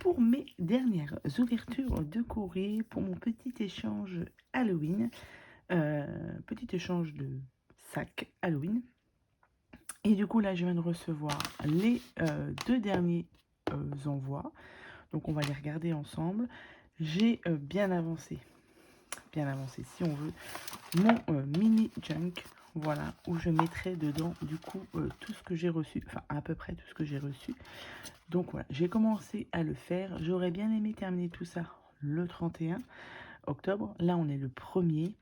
pour mes dernières ouvertures de courrier pour mon petit échange Halloween, petit échange de sacs Halloween. Et du coup, là, je viens de recevoir les deux derniers envois. Donc, on va les regarder ensemble. J'ai bien avancé, si on veut, mon mini junk. Voilà, où je mettrai dedans, du coup, tout ce que j'ai reçu, enfin, à peu près tout ce que j'ai reçu. Donc voilà, j'ai commencé à le faire. J'aurais bien aimé terminer tout ça le 31 octobre. Là, on est le 1er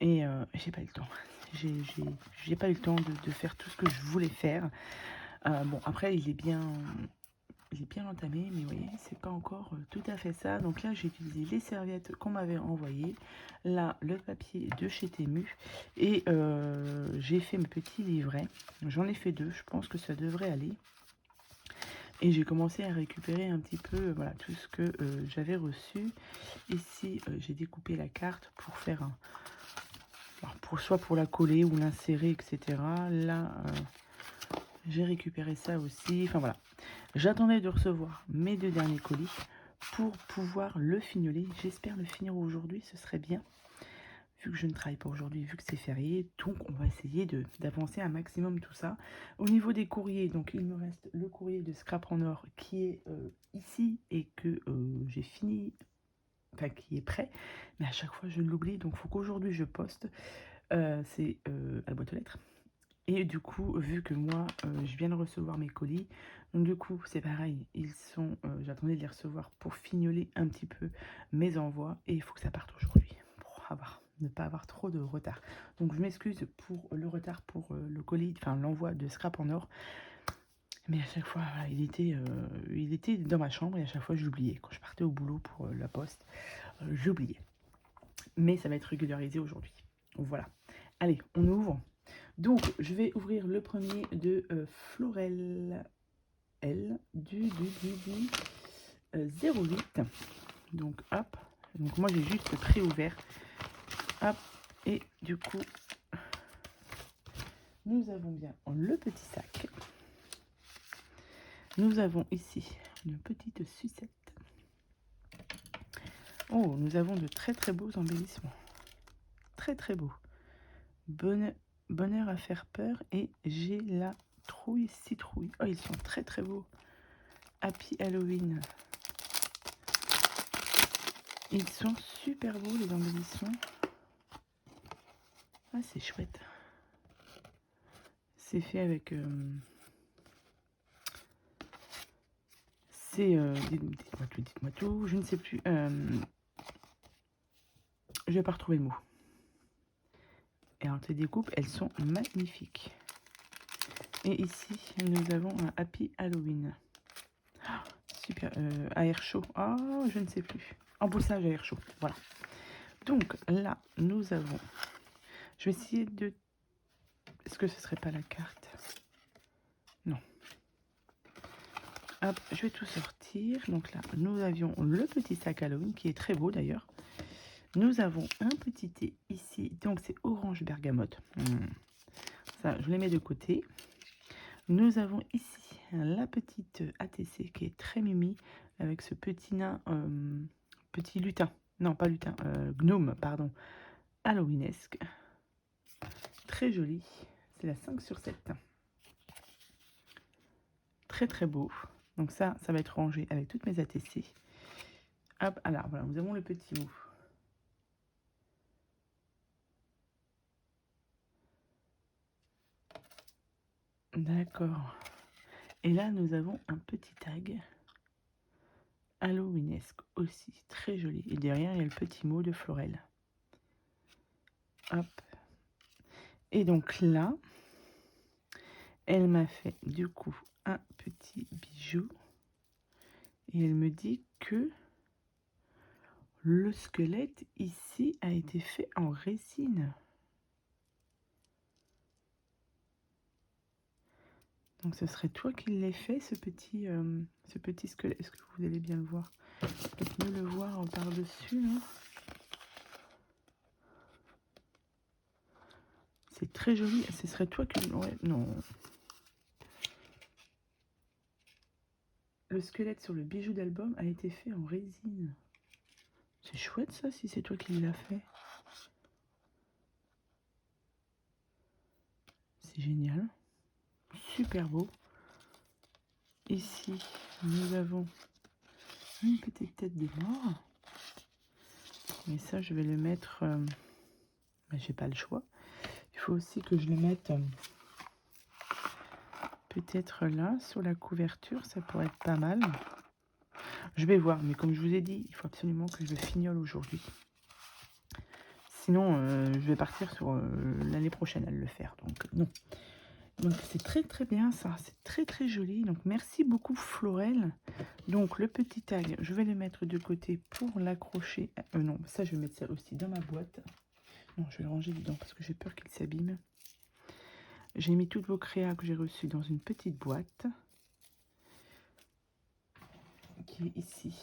et j'ai pas eu le temps. J'ai pas eu le temps de faire tout ce que je voulais faire. Bon, après, il est bien entamé, mais vous voyez, c'est pas encore tout à fait ça. Donc là, j'ai utilisé les serviettes qu'on m'avait envoyées. Là, le papier de chez Temu. Et j'ai fait mes petits livrets. J'en ai fait 2, je pense que ça devrait aller. Et j'ai commencé à récupérer un petit peu voilà, tout ce que j'avais reçu. Ici, j'ai découpé la carte pour faire un... Alors soit pour la coller ou l'insérer, etc. Là, j'ai récupéré ça aussi. Enfin voilà. J'attendais de recevoir mes 2 derniers colis pour pouvoir le fignoler. J'espère le finir aujourd'hui, ce serait bien. Vu que je ne travaille pas aujourd'hui, vu que c'est férié, donc on va essayer d'avancer un maximum tout ça. Au niveau des courriers, donc il me reste le courrier de Scrap en Or qui est ici et que j'ai fini, enfin qui est prêt, mais à chaque fois je l'oublie, donc il faut qu'aujourd'hui je poste. C'est à la boîte aux lettres. Et du coup, vu que moi, je viens de recevoir mes colis, donc du coup, c'est pareil, ils sont, j'attendais de les recevoir pour fignoler un petit peu mes envois, et il faut que ça parte aujourd'hui, pour ne pas avoir trop de retard. Donc je m'excuse pour le retard pour le colis, enfin l'envoi de Scrap en Or, mais à chaque fois, voilà, il était dans ma chambre, et à chaque fois, j'oubliais. Quand je partais au boulot pour la poste, j'oubliais. Mais ça va être régularisé aujourd'hui. Voilà. Allez, on ouvre. Donc, je vais ouvrir le premier de Florel L du 08. Donc, hop. Donc, moi, j'ai juste préouvert. Hop. Et du coup, nous avons bien le petit sac. Nous avons ici une petite sucette. Oh, nous avons de très très beaux embellissements. Très très beaux. Bonheur à faire peur et j'ai la trouille citrouille. Oh, ils sont très très beaux. Happy Halloween. Ils sont super beaux les embellissements. Ah, c'est chouette. C'est fait avec... c'est... dites-moi tout. Je ne sais plus. Je vais pas retrouver le mot. Et alors, ces découpes, elles sont magnifiques. Et ici, nous avons un Happy Halloween. Ah, super. À air chaud. Ah, je ne sais plus. Embossage à air chaud. Voilà. Donc, là, nous avons... Je vais essayer de... Est-ce que ce serait pas la carte? Non. Hop, je vais tout sortir. Donc là, nous avions le petit sac Halloween qui est très beau d'ailleurs. Nous avons un petit thé ici. Donc c'est orange bergamote. Ça, je les mets de côté. Nous avons ici la petite ATC qui est très mimi avec ce petit nain, petit lutin. Non, pas lutin, gnome, pardon. Halloweenesque. Très joli. C'est la 5/7. Très très beau. Donc ça va être rangé avec toutes mes ATC. Hop, alors voilà, nous avons le petit mot. D'accord. Et là, nous avons un petit tag Halloweenesque aussi, très joli. Et derrière, il y a le petit mot de Florel. Hop. Et donc là, elle m'a fait du coup un petit bijou. Et elle me dit que le squelette ici a été fait en résine. Donc ce serait toi qui l'as fait, ce petit squelette. Est-ce que vous allez bien le voir? Peut-être mieux le voir par-dessus, là. C'est très joli. Ce serait toi qui... Ouais, non. le squelette sur le bijou d'album a été fait en résine. C'est chouette ça, si c'est toi qui l'as fait. C'est génial. Super beau. Ici, nous avons une petite tête de mort. Mais ça, je vais le mettre... j'ai pas le choix. Il faut aussi que je le mette peut-être là, sur la couverture. Ça pourrait être pas mal. Je vais voir, mais comme je vous ai dit, il faut absolument que je le fignole aujourd'hui. Sinon, je vais partir sur l'année prochaine à le faire. Donc, non. Donc, c'est très très bien ça. C'est très très joli. Donc, merci beaucoup Florel. Donc, le petit tag, je vais le mettre de côté pour l'accrocher. Non, ça, je vais mettre ça aussi dans ma boîte. Non, je vais le ranger dedans parce que j'ai peur qu'il s'abîme. J'ai mis toutes vos créas que j'ai reçues dans une petite boîte. Qui est ici.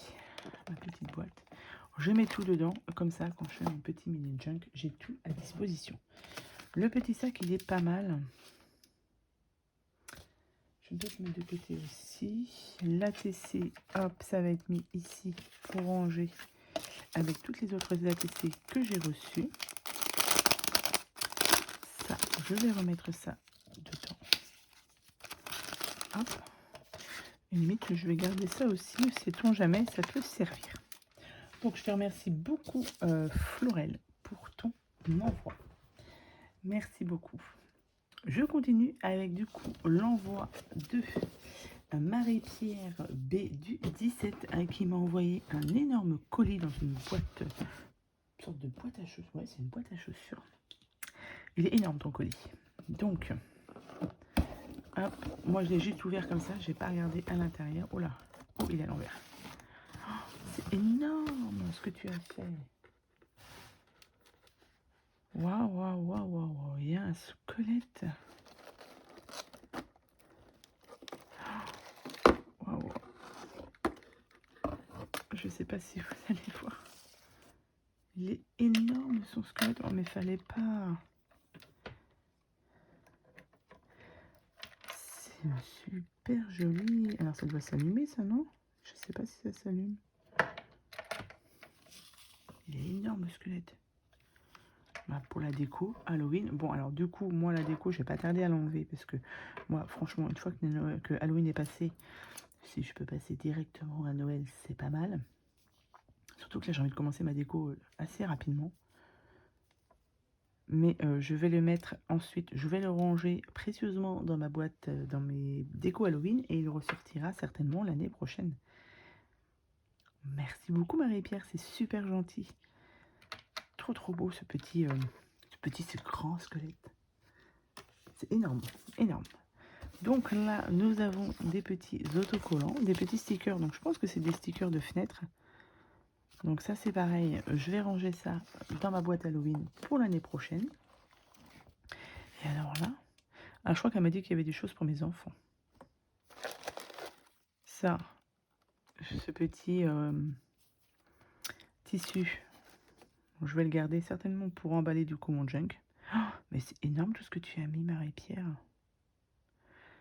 Ma petite boîte. Je mets tout dedans. Comme ça, quand je fais mon petit mini junk, j'ai tout à disposition. Le petit sac, il est pas mal. Je dois le mettre de côté aussi. L'ATC, hop, ça va être mis ici pour ranger avec toutes les autres ATC que j'ai reçues. Ça, je vais remettre ça dedans. Hop. Et limite, je vais garder ça aussi, sait-on jamais, ça peut servir. Donc, je te remercie beaucoup, Florel, pour ton envoi. Merci beaucoup. Je continue avec du coup l'envoi de Marie-Pierre B du 17 qui m'a envoyé un énorme colis dans une boîte, une sorte de boîte à chaussures. Ouais, c'est une boîte à chaussures. Il est énorme ton colis. Donc, hop, moi je l'ai juste ouvert comme ça, j'ai pas regardé à l'intérieur. Oh là, oh, il est à l'envers. Oh, c'est énorme ce que tu as fait. Waouh, waouh, waouh, waouh, il y a un squelette. Waouh. Je sais pas si vous allez voir. Il est énorme son squelette. Oh mais fallait pas. C'est super joli. Alors ça doit s'allumer ça, non? Je sais pas si ça s'allume. Il est énorme le squelette. Bah, pour la déco, Halloween. Bon alors du coup, moi la déco, je vais pas tarder à l'enlever. Parce que moi franchement, une fois que Halloween est passé, si je peux passer directement à Noël, c'est pas mal. Surtout que là j'ai envie de commencer ma déco assez rapidement. Mais je vais le mettre ensuite, je vais le ranger précieusement dans ma boîte, dans mes décos Halloween, et il ressortira certainement l'année prochaine. Merci beaucoup Marie-Pierre, c'est super gentil. Trop trop beau ce ce grand squelette. C'est énorme, énorme. Donc là, nous avons des petits autocollants, des petits stickers. Donc je pense que c'est des stickers de fenêtre. Donc ça c'est pareil, je vais ranger ça dans ma boîte Halloween pour l'année prochaine. Et alors là, je crois qu'elle m'a dit qu'il y avait des choses pour mes enfants. Ça, ce petit tissu, je vais le garder certainement pour emballer du coup mon junk. Oh, mais c'est énorme tout ce que tu as mis Marie-Pierre.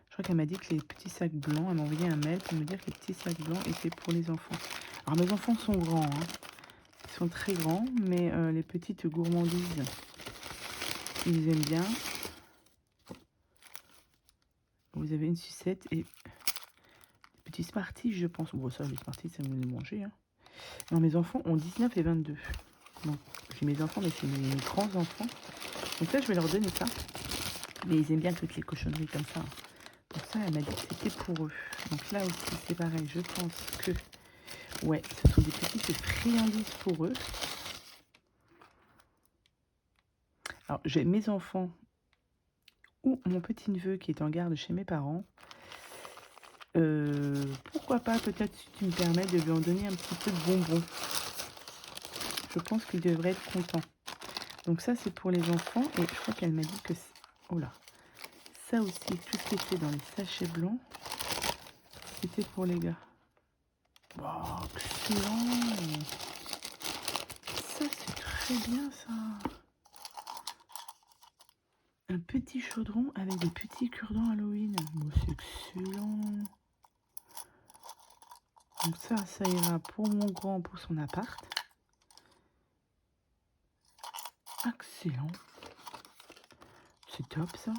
Je crois qu'elle m'a dit que les petits sacs blancs, elle m'a envoyé un mail pour me dire que les petits sacs blancs étaient pour les enfants. Alors mes enfants sont grands, hein. Ils sont très grands, mais les petites gourmandises, ils aiment bien. Vous avez une sucette et petit Smarties, je pense. Bon, ça, les Smarties, ça vous les manger. Hein. Non, mes enfants ont 19 et 22. Donc, j'ai mes enfants, mais c'est mes grands enfants. Donc là, je vais leur donner ça. Mais ils aiment bien toutes les cochonneries comme ça. Donc ça, elle m'a dit que c'était pour eux. Donc là aussi, c'est pareil. Je pense que... Ouais, ce sont des petites friandises pour eux. Alors, j'ai mes enfants ou mon petit-neveu qui est en garde chez mes parents. Pourquoi pas, peut-être si tu me permets de lui en donner un petit peu de bonbons. Je pense qu'il devrait être content. Donc ça, c'est pour les enfants. Et je crois qu'elle m'a dit que... Oh là. Ça aussi, tout ce qui était dans les sachets blancs, c'était pour les gars. Oh, excellent. Ça, c'est très bien, ça. Un petit chaudron avec des petits cure-dents Halloween. Oh, c'est excellent. Donc ça ira pour mon grand, pour son appart. Excellent. C'est top ça.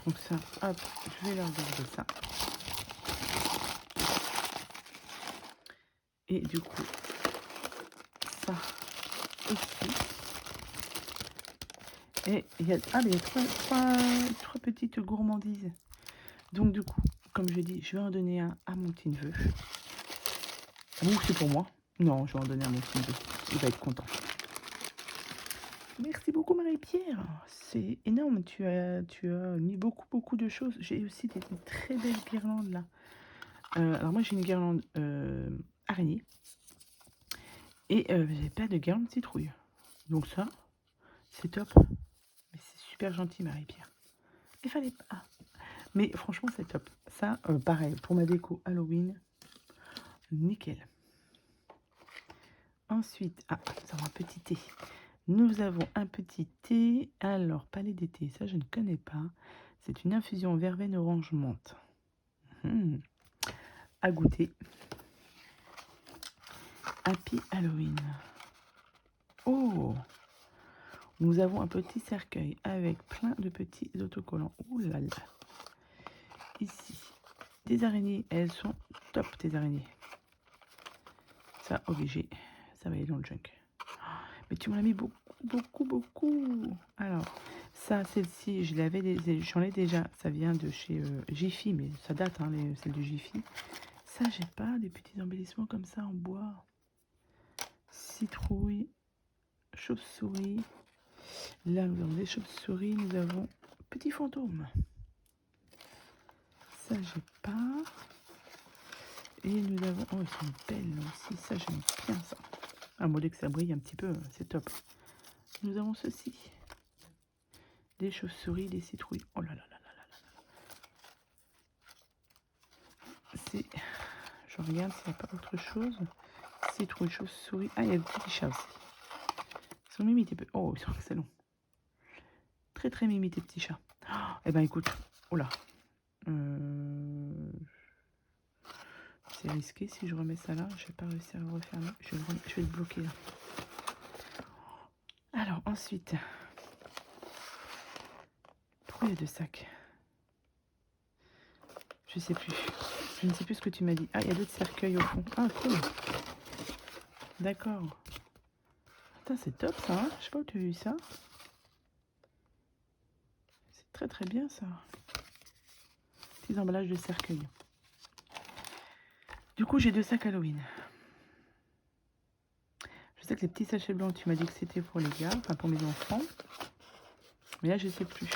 Donc ça, hop, je vais leur garder ça. Et du coup, ça aussi. Et il y a, mais il y a trois petites gourmandises. Donc du coup, comme je dis, je vais en donner un à mon petit neveu. Ou c'est pour moi? Non, je vais en donner à mon petit neveu. Il va être content. Merci beaucoup Marie-Pierre. C'est énorme. Tu as mis beaucoup de choses. J'ai aussi des très belles guirlandes là. Alors moi j'ai une guirlande araignée. Et j'ai pas de guirlande citrouille. Donc ça, c'est top. Mais c'est super gentil Marie-Pierre. Il fallait pas. Ah. Mais franchement c'est top. Ça, pareil, pour ma déco Halloween, nickel. Ensuite, nous avons un petit thé. Nous avons un petit thé. Alors, palais d'été, ça je ne connais pas. C'est une infusion verveine orange menthe. À goûter. Happy Halloween. Oh! Nous avons un petit cercueil avec plein de petits autocollants. Ouh là là. Ici, des araignées. Elles sont top, tes araignées. Ça, obligé. Ça va aller dans le junk. Mais tu m'en as mis beaucoup. Alors, ça, celle-ci, j'en ai déjà. Ça vient de chez Jiffy, mais ça date, hein, celle de Jiffy. Ça, j'ai pas des petits embellissements comme ça en bois. Citrouille, chauve-souris. Là, nous avons des chauves-souris. Nous avons petits fantômes. Ça, j'ai pas. Et nous avons... Oh, ils sont belles là aussi. Ça, j'aime bien ça. À modèle que ça brille un petit peu, c'est top. Nous avons ceci. Des chauves-souris, des citrouilles. Oh là là là là là là. C'est... Je regarde s'il n'y a pas autre chose. Citrouille, chauve-souris. Ah, il y a des petits chats aussi. Ils sont mimités. Oh, ils sont excellents. Très mimi tes petits chats. Oh, eh ben écoute, oh là, c'est risqué si je remets ça là, je vais pas réussir à le refermer. Je vais le bloquer là. Alors ensuite, pourquoi il y a deux sacs? Je sais plus. Je ne sais plus ce que tu m'as dit. Ah, il y a d'autres cercueils au fond. Ah, cool. D'accord. Putain, c'est top ça, hein, je sais pas où tu as vu ça. C'est très bien ça. Petits emballages de cercueils. Du coup, j'ai deux sacs Halloween. Je sais que les petits sachets blancs, tu m'as dit que c'était pour les gars, enfin pour mes enfants. Mais là, je sais plus.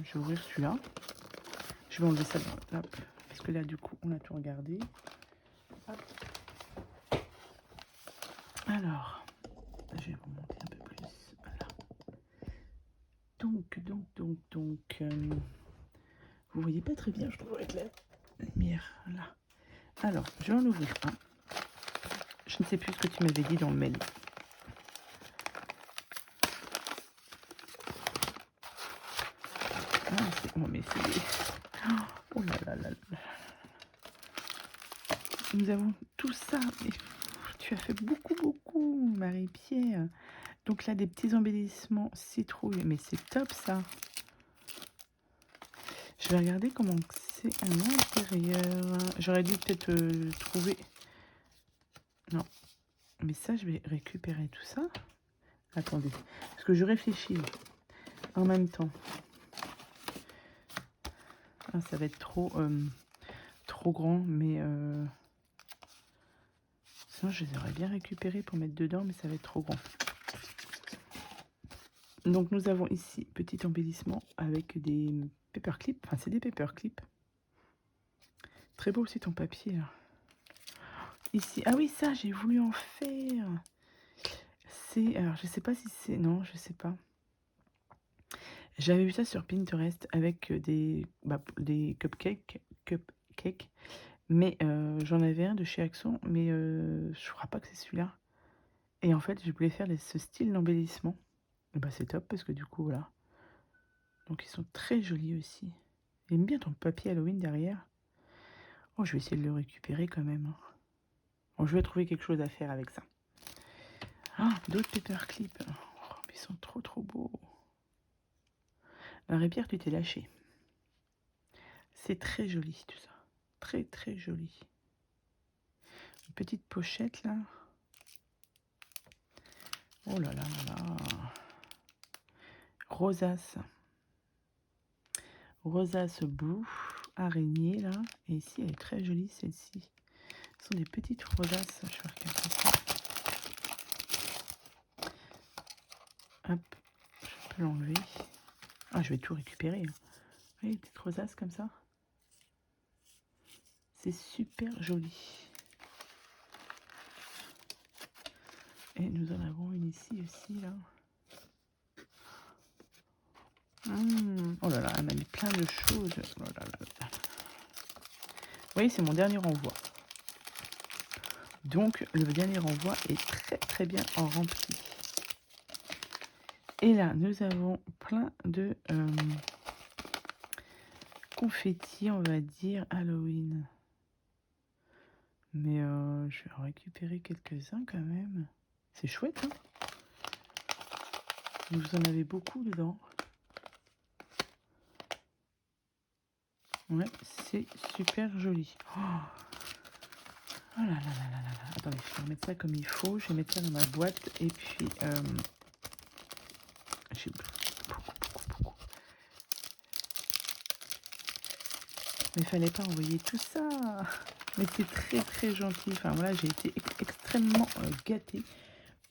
Je vais ouvrir celui-là. Je vais enlever ça dans hop, parce que là, du coup, on a tout regardé. Hop. Alors, je vais vous montrer un peu plus. Voilà. Donc, vous voyez pas très bien, je trouve, avec la lumière. Là. Alors, je vais en ouvrir un. Je ne sais plus ce que tu m'avais dit dans le mail. Ah, c'est bon, mais c'est... Oh là là là là. Nous avons tout ça. Mais tu as fait beaucoup, Marie-Pierre. Donc là, des petits embellissements citrouille. Mais c'est top, ça. Je vais regarder comment c'est à l'intérieur. J'aurais dû peut-être trouver... Non. Mais ça, je vais récupérer tout ça. Attendez. Parce que je réfléchis en même temps. Ah, ça va être trop grand. Mais... sinon, je les aurais bien récupérés pour mettre dedans. Mais ça va être trop grand. Donc, nous avons ici petit embellissement avec des paperclips. Enfin, c'est des paperclips. Très beau aussi ton papier. Là. Ici, ah oui, ça, j'ai voulu en faire. C'est, alors, je sais pas si c'est, non, je sais pas. J'avais vu ça sur Pinterest avec des cupcakes, mais j'en avais un de chez Axon, mais je crois pas que c'est celui-là. Et en fait, je voulais faire ce style d'embellissement. Bah, c'est top parce que du coup, voilà. Donc, ils sont très jolis aussi. J'aime bien ton papier Halloween derrière. Oh, je vais essayer de le récupérer quand même, hein. Bon, je vais trouver quelque chose à faire avec ça. Ah, d'autres paperclips. Oh, mais ils sont trop trop beaux. Marie-Pierre, tu t'es lâchée. C'est très joli tout ça. Très très joli. Une petite pochette là. Oh là là là là. Rosace. Rosace blue. Araignée là. Et ici, elle est très jolie celle-ci. Ce sont des petites rosaces. Je vais regarder ça. Hop. Je peux l'enlever. Ah, je vais tout récupérer, hein. Vous voyez, les petites rosaces comme ça. C'est super joli. Et nous en avons une ici aussi, là. Oh là là, elle m'a mis plein de choses. Oh là là là. Vous voyez, c'est mon dernier envoi. Donc, le dernier envoi est très très bien rempli. Et là, nous avons plein de confettis, on va dire, Halloween. Mais je vais en récupérer quelques-uns quand même. C'est chouette, hein? Vous en avez beaucoup dedans. Ouais, c'est super joli. Oh, oh là là là là là là. Attendez, je vais remettre ça comme il faut. Je vais mettre ça dans ma boîte. Et puis, j'ai beaucoup. Mais fallait pas envoyer tout ça. Mais c'est très très gentil. Enfin voilà, j'ai été extrêmement gâtée.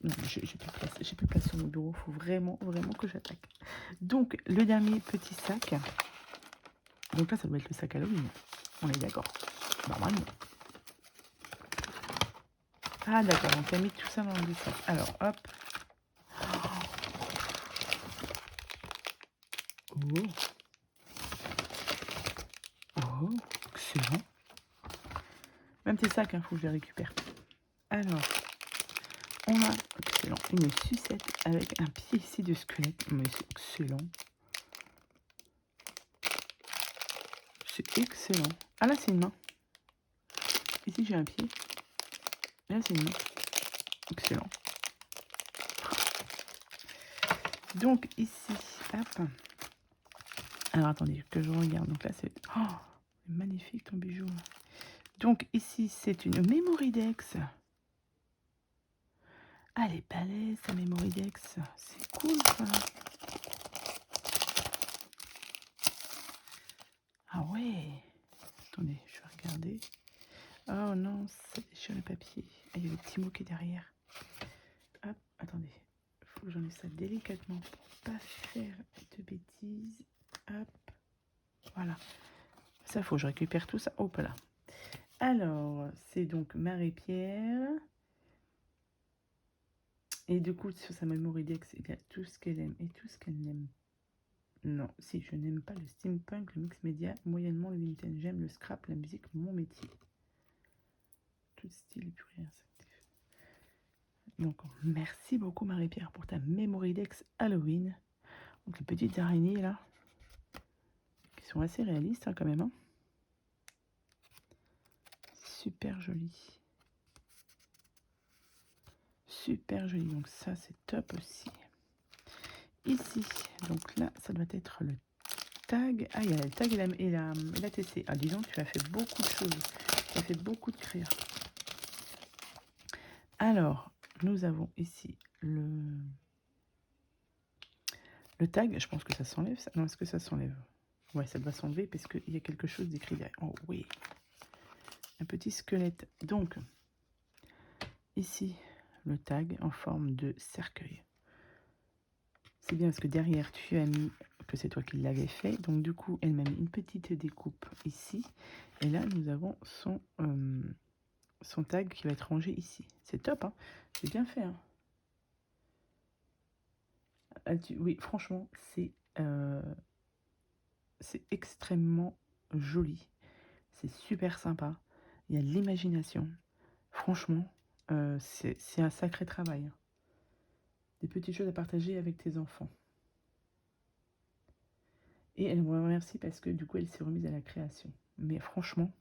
Non, j'ai plus de place sur mon bureau. Il faut vraiment que j'attaque. Donc, le dernier petit sac. Donc là, ça doit être le sac Halloween. On est d'accord. Normalement. Ah d'accord, donc on a mis tout ça dans le sac. Alors, hop. Oh. Oh, excellent. Même tes sacs, il faut que je les récupère. Alors, on a, excellent, une sucette avec un pied ici de squelette. Mais c'est excellent. C'est excellent. Ah là, c'est une main. Ici, j'ai un pied. Là, c'est une main. Excellent. Donc, ici, hop. Alors, attendez, que je regarde. Donc là, c'est... Oh, magnifique ton bijou. Donc, ici, c'est une Mémoridex. Ah, elle est balèze, sa Mémoridex. C'est cool, ça. Ah ouais. Attendez, je vais regarder. Oh non, ça déchire le papier. Ah, il y a le petit mot qui est derrière. Hop, attendez. Il faut que j'enlève ça délicatement pour pas faire de bêtises. Hop. Voilà. Ça, il faut que je récupère tout ça. Hop là. Alors, c'est donc Marie-Pierre. Et du coup, sur sa Mémoridex, il y a tout ce qu'elle aime et tout ce qu'elle n'aime. Non, si, je n'aime pas le steampunk, le mix média, moyennement le vintage. J'aime le scrap, la musique, mon métier. Tout style et plus rien. Donc, merci beaucoup Marie-Pierre pour ta Mémoridex Halloween. Donc, les petites araignées là, qui sont assez réalistes hein, quand même. Hein. Super joli. Super joli. Donc, ça, c'est top aussi. Ici, donc là, ça doit être le tag. Ah, il y a le tag et la TC. Ah, dis donc, tu as fait beaucoup de choses. Tu as fait beaucoup de créa. Alors, nous avons ici le tag. Je pense que ça s'enlève. Ça. Non, est-ce que ça s'enlève? Ouais, ça doit s'enlever parce qu'il y a quelque chose d'écrit derrière. Oh oui. Un petit squelette. Donc, ici, le tag en forme de cercueil. C'est bien parce que derrière, tu as mis que c'est toi qui l'avais fait. Donc, du coup, elle m'a mis une petite découpe ici. Et là, nous avons son tag qui va être rangé ici. C'est top, hein. C'est bien fait, hein. Oui, franchement, c'est extrêmement joli. C'est super sympa. Il y a de l'imagination. Franchement, c'est un sacré travail. Hein. Des petites choses à partager avec tes enfants. Et elle me remercie parce que du coup, elle s'est remise à la création. Mais franchement,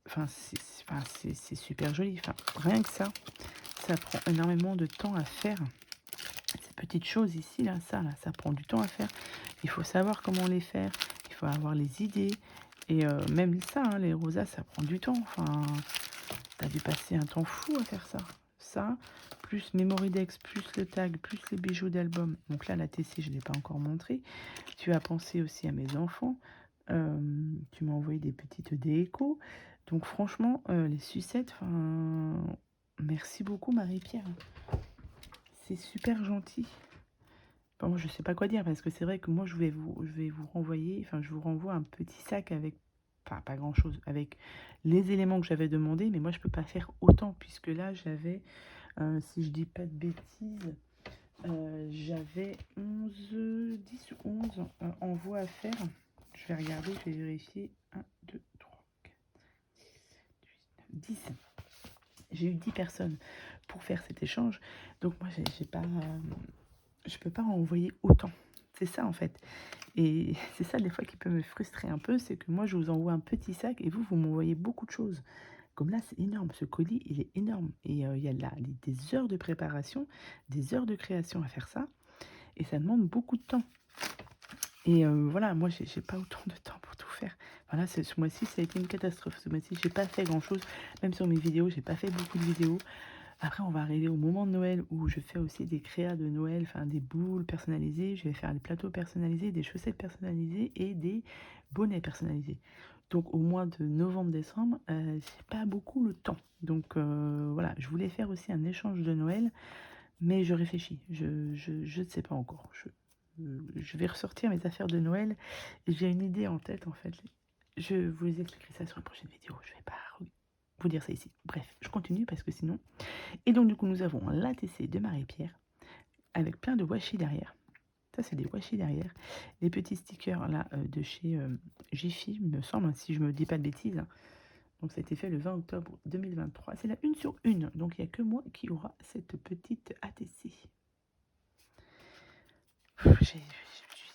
Enfin, c'est super joli. Enfin, rien que ça prend énormément de temps à faire. Ces petites choses ici, là, ça prend du temps à faire. Il faut savoir comment les faire, il faut avoir les idées. Et même ça, hein, les rosas, ça prend du temps. Enfin, t'as dû passer un temps fou à faire ça. Ça, plus Memorydex, plus le tag, plus les bijoux d'album. Donc là, la TC, je ne l'ai pas encore montré. Tu as pensé aussi à mes enfants. Tu m'as envoyé des petites décos. Donc franchement, les sucettes, enfin, merci beaucoup Marie-Pierre. C'est super gentil. Enfin, moi, je sais pas quoi dire parce que c'est vrai que moi, je vais vous renvoyer, enfin, je vous renvoie un petit sac avec, enfin, pas grand-chose, avec les éléments que j'avais demandé, mais moi, je peux pas faire autant puisque là, j'avais, si je dis pas de bêtises, j'avais 10 ou 11 envois à faire. Je vais regarder, je vais vérifier. 1, 2, 3, 4, 10. J'ai eu 10 personnes pour faire cet échange. Donc moi, j'ai pas, je peux pas en envoyer autant. C'est ça en fait. Et c'est ça des fois qui peut me frustrer un peu, c'est que moi je vous envoie un petit sac et vous m'envoyez beaucoup de choses. Comme là, c'est énorme. Ce colis, il est énorme. Et il y a là des heures de préparation, des heures de création à faire ça. Et ça demande beaucoup de temps. Et voilà, moi, j'ai pas autant de temps pour tout faire. Voilà, ce mois-ci, ça a été une catastrophe. Ce mois-ci, j'ai pas fait grand-chose. Même sur mes vidéos, j'ai pas fait beaucoup de vidéos. Après, on va arriver au moment de Noël où je fais aussi des créas de Noël, enfin des boules personnalisées. Je vais faire des plateaux personnalisés, des chaussettes personnalisées et des bonnets personnalisés. Donc au mois de novembre-décembre, j'ai pas beaucoup le temps. Donc voilà, je voulais faire aussi un échange de Noël, mais je réfléchis. Je ne sais pas encore. Je vais ressortir mes affaires de Noël. J'ai une idée en tête en fait. Je vous expliquerai ça sur une prochaine vidéo. Je vais pas vous dire ça ici. Bref, je continue parce que sinon. Et donc du coup nous avons l'ATC de Marie-Pierre avec plein de washi derrière. Ça c'est des washi derrière. Les petits stickers là de chez Jiffy, il me semble, hein, si je me dis pas de bêtises. Donc ça a été fait le 20 octobre 2023. C'est la 1/1. Donc il n'y a que moi qui aura cette petite ATC. J'ai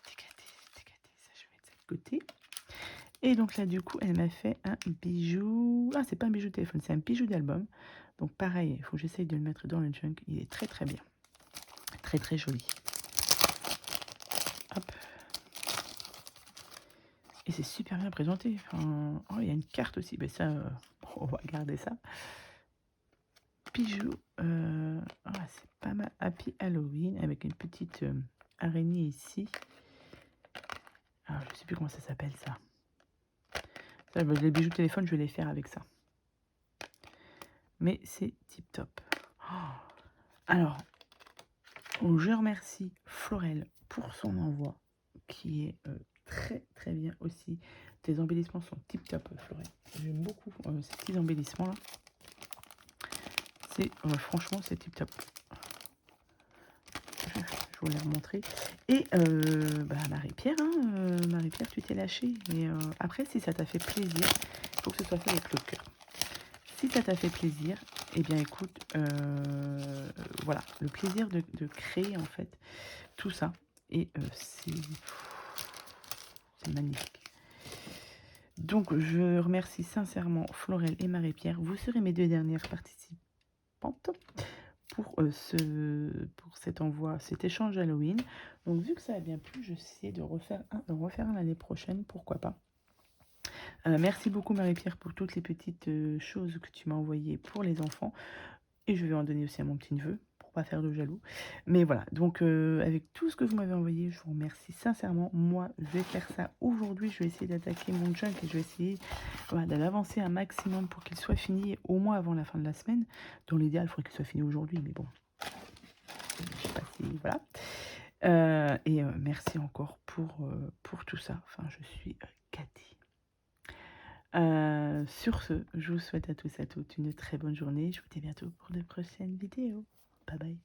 décaté, ça je vais mettre ça de côté. Et donc là du coup elle m'a fait un bijou. Ah, c'est pas un bijou de téléphone, c'est un bijou d'album. Donc pareil, il faut que j'essaye de le mettre dans le junk. Il est très très bien. Très très joli. Hop. Et c'est super bien présenté. Enfin, oh, il y a une carte aussi. Mais ça, on va garder ça. Bijou. Ah, c'est pas mal. Happy Halloween avec une petite araignée ici. Alors, je sais plus comment ça s'appelle ça. Ça, les bijoux de téléphone, je vais les faire avec ça. Mais c'est tip top. Oh. Alors, je remercie Florel pour son envoi qui est très très bien aussi. Tes embellissements sont tip top, Florel. J'aime beaucoup ces petits embellissements là. C'est franchement c'est tip top. Je vous les remontrer. Et Marie-Pierre, hein, Marie-Pierre, tu t'es lâchée. Mais après, si ça t'a fait plaisir, il faut que ce soit fait avec le cœur. Si ça t'a fait plaisir, eh bien écoute, voilà, le plaisir de créer en fait tout ça. Et c'est magnifique. Donc je remercie sincèrement Florel et Marie-Pierre. Vous serez mes 2 dernières participantes pour cet envoi, cet échange Halloween. Donc vu que ça a bien plu, je vais essayer de refaire un l'année prochaine, pourquoi pas. Merci beaucoup Marie-Pierre pour toutes les petites choses que tu m'as envoyées pour les enfants. Et je vais en donner aussi à mon petit-neveu, pour pas faire de jaloux. Mais voilà, donc avec tout ce que vous m'avez envoyé, je vous remercie sincèrement. Moi, je vais faire ça aujourd'hui. Je vais essayer d'attaquer mon junk et je vais essayer d'avancer un maximum pour qu'il soit fini au moins avant la fin de la semaine. Dans l'idéal, il faudrait qu'il soit fini aujourd'hui, mais bon, je sais pas si... Voilà. Et merci encore pour tout ça. Enfin, je suis gâtée. Sur ce, je vous souhaite à tous et à toutes une très bonne journée. Je vous dis à bientôt pour de prochaines vidéos. Bye bye.